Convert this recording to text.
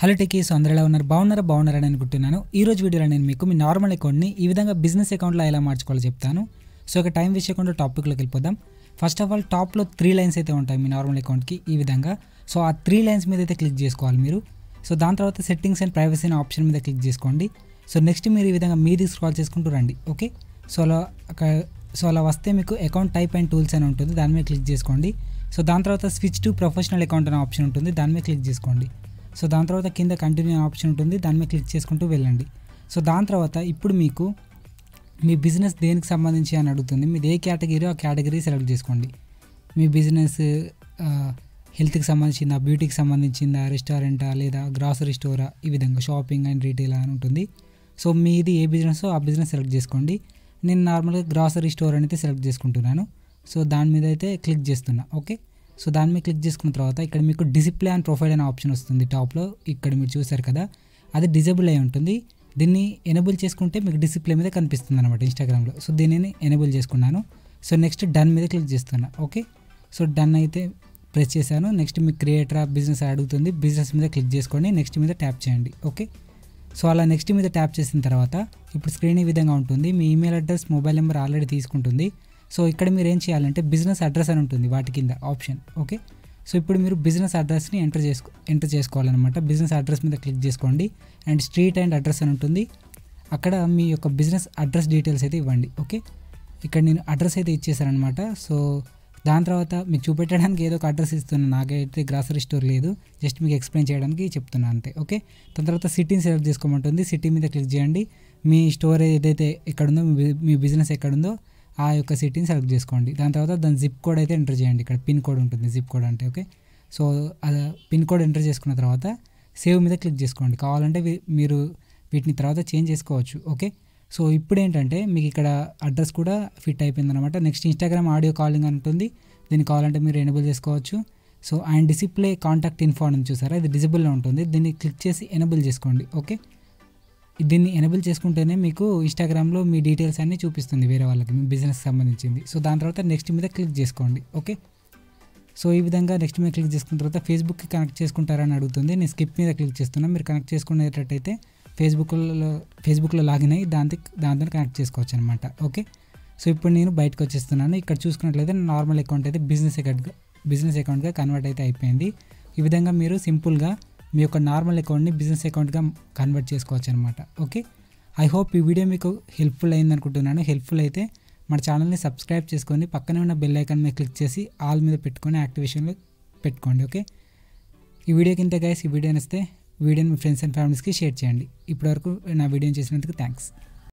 Hello techies అందరూ ఎలా ఉన్నారు? బాగున్నారని అనుకుంటున్నాను. ఈ రోజు వీడియోలో నేను మీకు మీ నార్మల్ అకౌంట్ని ఈ విధంగా బిజినెస్ అకౌంట్లో ఎలా మార్చుకోవాలో చెప్తాను. సో ఇక టైం వేస్ట్ చేయకుండా టాపిక్లోకి వెళ్ళిపోదాం. ఫస్ట్ ఆఫ్ ఆల్ టాప్లో 3 లైన్స్ అయితే ఉంటాయి మీ నార్మల్ అకౌంట్కి ఈ విధంగా. సో ఆ 3 లైన్స్ మీద అయితే క్లిక్ చేసుకోవాలి మీరు. సో దాని తర్వాత సెట్టింగ్స్ అండ్ ప్రైవసీ అనే ఆప్షన్ మీద క్లిక్ చేసుకోండి. సో నెక్స్ట్ మీరు ఈ విధంగా మీది స్క్రాల్ చేసుకుంటూ రండి. ఓకే, సో అలా వస్తే మీకు అకౌంట్ టైప్ అండ్ టూల్స్ అని ఉంటుంది, దాని మీద క్లిక్ చేసుకోండి. సో దాని తర్వాత స్విచ్ టు ప్రొఫెషనల్ అకౌంట్ అనే ఆప్షన్ ఉంటుంది, దాని మీద క్లిక్ చేసుకోండి. సో దాని తర్వాత కింద కంటిన్యూ ఆప్షన్ ఉంటుంది, దాని మీద క్లిక్ చేసుకుంటూ వెళ్ళండి. సో దాని తర్వాత ఇప్పుడు మీకు మీ బిజినెస్ దేనికి సంబంధించి అని అడుగుతుంది. మీది ఏ కేటగిరీ ఆ కేటగిరీ సెలెక్ట్ చేసుకోండి. మీ బిజినెస్ హెల్త్కి సంబంధించిందా, బ్యూటీకి సంబంధించిందా, రెస్టారెంటా లేదా గ్రాసరీ స్టోరా, ఈ విధంగా షాపింగ్ అండ్ రీటైల్ అని ఉంటుంది. సో మీది ఏ బిజినెస్ ఆ బిజినెస్ సెలెక్ట్ చేసుకోండి. నేను నార్మల్గా గ్రాసరీ స్టోర్ అనేది సెలెక్ట్ చేసుకుంటున్నాను. సో దాని మీద అయితే క్లిక్ చేస్తున్నా. ఓకే, సో దాని మీద క్లిక్ చేసుకున్న తర్వాత ఇక్కడ మీకు డిస్ప్లే అండ్ ప్రొఫైల్ అనే ఆప్షన్ వస్తుంది టాప్లో. ఇక్కడ మీరు చూసారు కదా, అది డిజేబుల్ అయి ఉంటుంది. దీన్ని ఎనేబుల్ చేసుకుంటే మీకు డిస్ప్లే మీద కనిపిస్తుంది అనమాట ఇన్స్టాగ్రామ్లో. సో దీనిని ఎనేబుల్ చేసుకున్నాను. సో నెక్స్ట్ డన్ మీద క్లిక్ చేస్తున్నా. ఓకే, సో డన్ అయితే ప్రెస్ చేశాను. నెక్స్ట్ మీకు క్రియేటర్ బిజినెస్ అడుగుతుంది, బిజినెస్ మీద క్లిక్ చేసుకోండి, నెక్స్ట్ మీద ట్యాప్ చేయండి. ఓకే, సో అలా నెక్స్ట్ మీద ట్యాప్ చేసిన తర్వాత ఇప్పుడు స్క్రీన్ ఈ విధంగా ఉంటుంది. మీ email address, mobile number already తీసుకుంటుంది. సో ఇక్కడ మీరు ఏం చేయాలంటే బిజినెస్ అడ్రస్ అని ఉంటుంది వాటి కింద ఆప్షన్. ఓకే, సో ఇప్పుడు మీరు బిజినెస్ అడ్రస్ని ఎంటర్ చేసుకోవాలన్నమాట. బిజినెస్ అడ్రస్ మీద క్లిక్ చేసుకోండి అండ్ స్ట్రీట్ అండ్ అడ్రస్ అని ఉంటుంది, అక్కడ మీ యొక్క బిజినెస్ అడ్రస్ డీటెయిల్స్ అయితే ఇవ్వండి. ఓకే, ఇక్కడ నేను అడ్రస్ అయితే ఇచ్చేసానమాట. సో దాని తర్వాత మీకు చూపెట్టడానికి ఏదో ఒక అడ్రస్ ఇస్తున్నాను, నాకైతే గ్రాసరీ స్టోర్ లేదు, జస్ట్ మీకు ఎక్స్ప్లెయిన్ చేయడానికి చెప్తున్నాను అంతే. ఓకే, దాని తర్వాత సిటీని సెలెక్ట్ చేసుకోమంటుంది, సిటీ మీద క్లిక్ చేయండి. మీ స్టోర్ ఏదైతే ఎక్కడుందో, మీ బిజినెస్ ఎక్కడుందో ఆ యొక్క సిటీని సెలెక్ట్ చేసుకోండి. దాని తర్వాత దాని జిప్ కోడ్ అయితే ఎంటర్ చేయండి. ఇక్కడ పిన్ కోడ్ ఉంటుంది, జిప్ కోడ్ అంటే. Okay, so pin code enter చేసుకున్న తర్వాత సేవ్ మీద క్లిక్ చేసుకోండి. కావాలంటే మీరు వీటిని తర్వాత చేంజ్ చేసుకోవచ్చు. ఓకే, సో ఇప్పుడు ఏంటంటే మీకు ఇక్కడ అడ్రస్ కూడా ఫిట్ అయిపోయింది అనమాట. నెక్స్ట్ ఇన్స్టాగ్రామ్ ఆడియో కాలింగ్ అని ఉంటుంది, దీన్ని కావాలంటే మీరు ఎనేబుల్ చేసుకోవచ్చు. So and display contact info అని చూసారా, ఇది డిజబుల్లో ఉంటుంది, దీన్ని క్లిక్ చేసి ఎనేబుల్ చేసుకోండి. ఓకే, దీన్ని ఎనేబుల్ చేసుకుంటేనే మీకు ఇన్స్టాగ్రామ్లో మీ డీటెయిల్స్ అన్నీ చూపిస్తుంది వేరే వాళ్ళకి, మీ బిజినెస్కి సంబంధించింది. సో దాని తర్వాత నెక్స్ట్ మీద క్లిక్ చేసుకోండి. ఓకే, సో ఈ విధంగా నెక్స్ట్ మీద క్లిక్ చేసుకున్న తర్వాత ఫేస్బుక్కి కనెక్ట్ చేసుకుంటారని అడుగుతుంది. నేను స్కిప్ మీద క్లిక్ చేస్తున్నాను. మీరు కనెక్ట్ చేసుకునేటట్టయితే ఫేస్బుక్లో లాగిన్ అయ్యి దాంతో కనెక్ట్ చేసుకోవచ్చు అనమాట. ఓకే, సో ఇప్పుడు నేను బయటకు వచ్చేస్తున్నాను. ఇక్కడ చూసుకున్నట్లయితే నార్మల్ అకౌంట్ అయితే బిజినెస్ అకౌంట్గా కన్వర్ట్ అయితే అయిపోయింది. ఈ విధంగా మీరు సింపుల్గా మీ యొక్క నార్మల్ అకౌంట్ని బిజినెస్ అకౌంట్గా కన్వర్ట్ చేసుకోవచ్చు అనమాట. ఓకే, ఐ హోప్ ఈ వీడియో మీకు హెల్ప్ఫుల్ అయింది అనుకుంటున్నాను. హెల్ప్ఫుల్ అయితే మన ఛానల్ని సబ్స్క్రైబ్ చేసుకొని పక్కనే ఉన్న బెల్ ఐకాన్ మీద క్లిక్ చేసి ఆల్ మీద పెట్టుకొని యాక్టివేషన్లో పెట్టుకోండి. ఓకే, ఈ వీడియోకి ఇంతే గైస్. ఈ వీడియో నచ్చితే వీడియోని మీ ఫ్రెండ్స్ అండ్ ఫ్యామిలీస్కి షేర్ చేయండి. ఇప్పటివరకు నా వీడియోని చేసినందుకు థ్యాంక్స్.